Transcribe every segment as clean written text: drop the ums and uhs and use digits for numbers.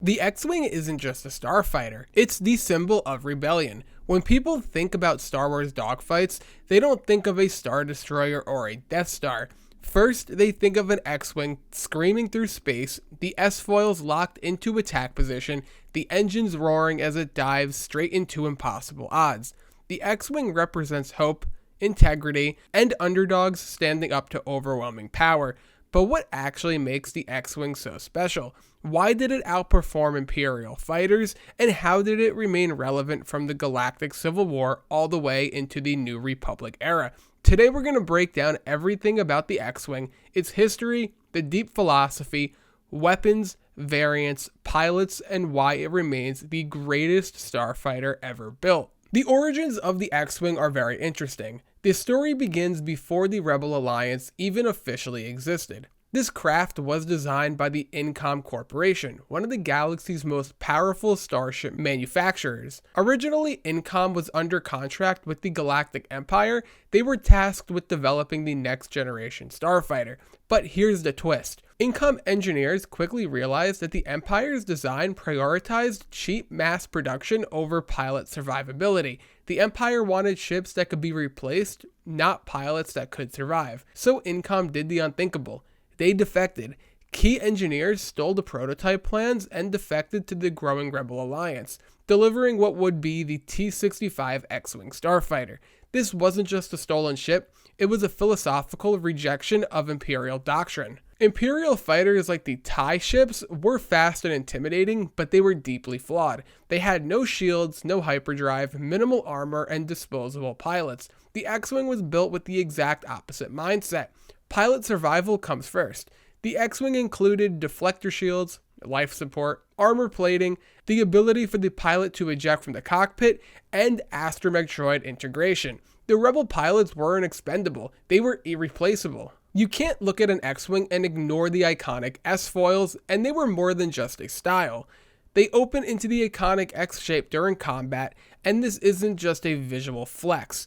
The X-Wing isn't just a starfighter, it's the symbol of rebellion. When people think about Star Wars dogfights, they don't think of a Star Destroyer or a Death Star. First, they think of an X-Wing screaming through space, the S-foils locked into attack position, the engines roaring as it dives straight into impossible odds. The X-Wing represents hope, integrity, and underdogs standing up to overwhelming power. But what actually makes the X-Wing so special? Why did it outperform Imperial fighters, and how did it remain relevant from the Galactic Civil War all the way into the New Republic era? Today we're going to break down everything about the X-Wing, its history, the deep philosophy, weapons, variants, pilots, and why it remains the greatest starfighter ever built. The origins of the X-Wing are very interesting. The story begins before the Rebel Alliance even officially existed. This craft was designed by the Incom Corporation, one of the galaxy's most powerful starship manufacturers. Originally, Incom was under contract with the Galactic Empire. They were tasked with developing the next generation starfighter. But here's the twist. Incom engineers quickly realized that the Empire's design prioritized cheap mass production over pilot survivability. The Empire wanted ships that could be replaced, not pilots that could survive. So Incom did the unthinkable. They defected. Key engineers stole the prototype plans and defected to the growing Rebel Alliance, delivering what would be the T-65 X-Wing starfighter. This wasn't just a stolen ship, it was a philosophical rejection of Imperial doctrine. Imperial fighters like the TIE ships were fast and intimidating, but they were deeply flawed. They had no shields, no hyperdrive, minimal armor, and disposable pilots. The X-Wing was built with the exact opposite mindset. Pilot survival comes first. The X-Wing included deflector shields, life support, armor plating, the ability for the pilot to eject from the cockpit, and Astromech droid integration. The Rebel pilots weren't expendable, they were irreplaceable. You can't look at an X-Wing and ignore the iconic S-foils, and they were more than just a style. They open into the iconic X shape during combat, and this isn't just a visual flex.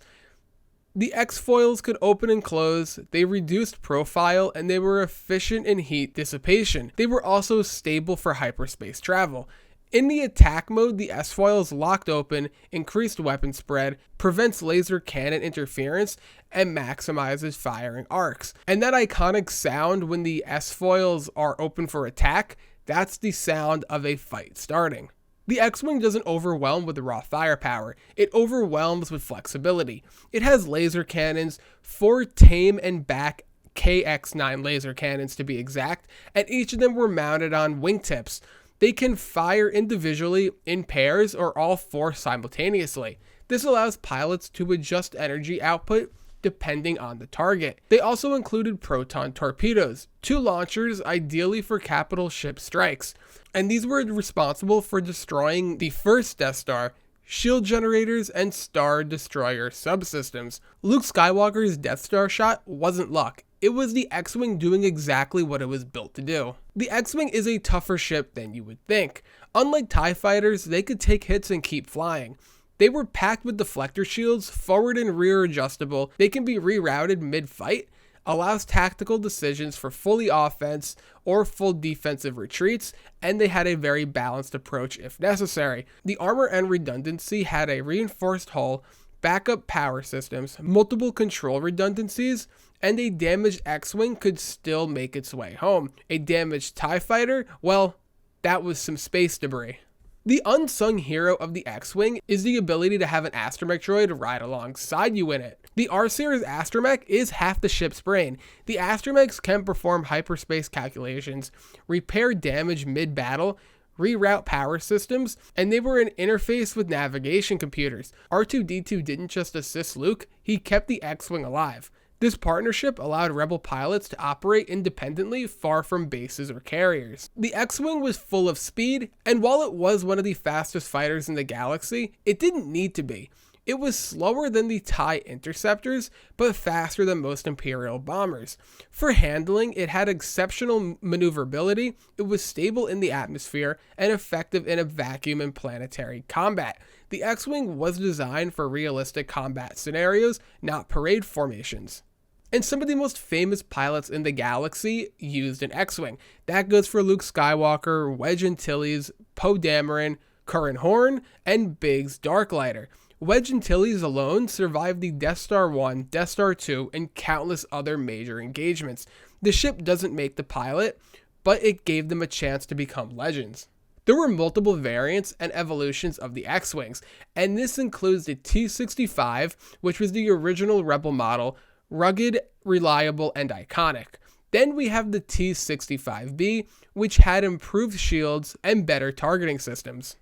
The X-foils could open and close, they reduced profile, and they were efficient in heat dissipation. They were also stable for hyperspace travel. In the attack mode, the S-foils locked open, increased weapon spread, prevents laser cannon interference, and maximizes firing arcs. And that iconic sound when the S-foils are open for attack, that's the sound of a fight starting. The X-Wing doesn't overwhelm with raw firepower, it overwhelms with flexibility. It has laser cannons, 4 tame and back KX-9 laser cannons to be exact, and each of them were mounted on wingtips. They can fire individually, in pairs, or all 4 simultaneously. This allows pilots to adjust energy output depending on the target. They also included proton torpedoes, 2 launchers ideally for capital ship strikes, and these were responsible for destroying the first Death Star, shield generators, and Star Destroyer subsystems. Luke Skywalker's Death Star shot wasn't luck. It was the X-Wing doing exactly what it was built to do. The X-Wing is a tougher ship than you would think. Unlike TIE fighters, they could take hits and keep flying. They were packed with deflector shields, forward and rear adjustable. They can be rerouted mid-fight, allows tactical decisions for fully offense or full defensive retreats, and they had a very balanced approach if necessary. The armor and redundancy had a reinforced hull, backup power systems, multiple control redundancies, and a damaged X-Wing could still make its way home. A damaged TIE fighter, well, that was some space debris. The unsung hero of the X-Wing is the ability to have an Astromech droid ride alongside you in it. The R-Series Astromech is half the ship's brain. The Astromechs can perform hyperspace calculations, repair damage mid-battle, reroute power systems, and they were an interface with navigation computers. R2-D2 didn't just assist Luke, he kept the X-Wing alive. This partnership allowed Rebel pilots to operate independently far from bases or carriers. The X-Wing was full of speed, and while it was one of the fastest fighters in the galaxy, it didn't need to be. It was slower than the TIE interceptors, but faster than most Imperial bombers. For handling, it had exceptional maneuverability, it was stable in the atmosphere, and effective in a vacuum and planetary combat. The X-Wing was designed for realistic combat scenarios, not parade formations. And some of the most famous pilots in the galaxy used an X-Wing. That goes for Luke Skywalker, Wedge Antilles, Poe Dameron, Curran Horn, and Biggs Darklighter. Wedge Antilles alone survived the Death Star 1, Death Star 2, and countless other major engagements. The ship doesn't make the pilot, but it gave them a chance to become legends. There were multiple variants and evolutions of the X-Wings, and this includes the T-65, which was the original Rebel model, rugged, reliable, and iconic. Then we have the T-65B, which had improved shields and better targeting systems.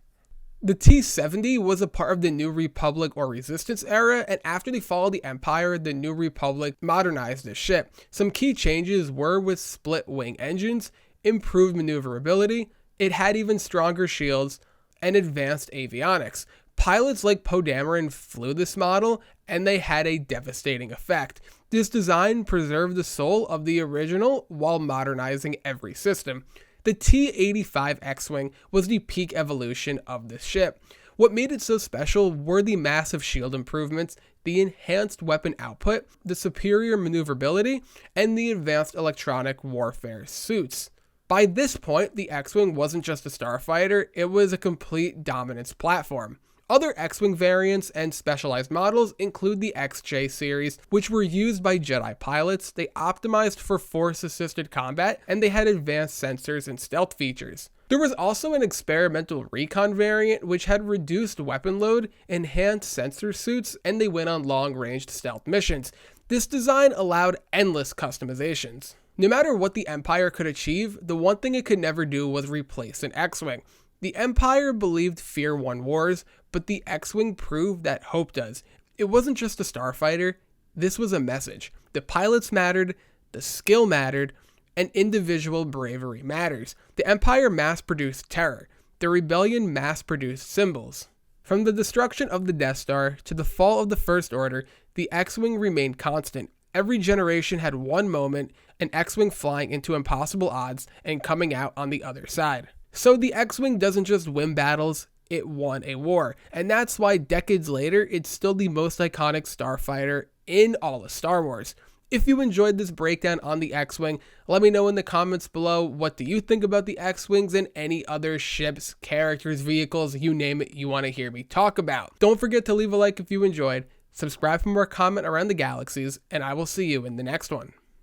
The T-70 was a part of the New Republic or Resistance era, and after they followed the Empire, the New Republic modernized the ship. Some key changes were with split-wing engines, improved maneuverability, it had even stronger shields, and advanced avionics. Pilots like Poe Dameron flew this model, and they had a devastating effect. This design preserved the soul of the original while modernizing every system. The T-85 X-Wing was the peak evolution of this ship. What made it so special were the massive shield improvements, the enhanced weapon output, the superior maneuverability, and the advanced electronic warfare suits. By this point, the X-Wing wasn't just a starfighter, it was a complete dominance platform. Other X-Wing variants and specialized models include the XJ series, which were used by Jedi pilots. They optimized for force-assisted combat, and they had advanced sensors and stealth features. There was also an experimental recon variant, which had reduced weapon load, enhanced sensor suits, and they went on long-range stealth missions. This design allowed endless customizations. No matter what the Empire could achieve, the one thing it could never do was replace an X-Wing. The Empire believed fear won wars, but the X-Wing proved that hope does. It wasn't just a starfighter, this was a message. The pilots mattered, the skill mattered, and individual bravery matters. The Empire mass-produced terror. The Rebellion mass-produced symbols. From the destruction of the Death Star to the fall of the First Order, the X-Wing remained constant. Every generation had one moment, an X-Wing flying into impossible odds and coming out on the other side. So the X-Wing doesn't just win battles, it won a war. And that's why decades later, it's still the most iconic starfighter in all of Star Wars. If you enjoyed this breakdown on the X-Wing, let me know in the comments below, what do you think about the X-Wings and any other ships, characters, vehicles, you name it, you want to hear me talk about. Don't forget to leave a like if you enjoyed, subscribe for more comment around the galaxies, and I will see you in the next one.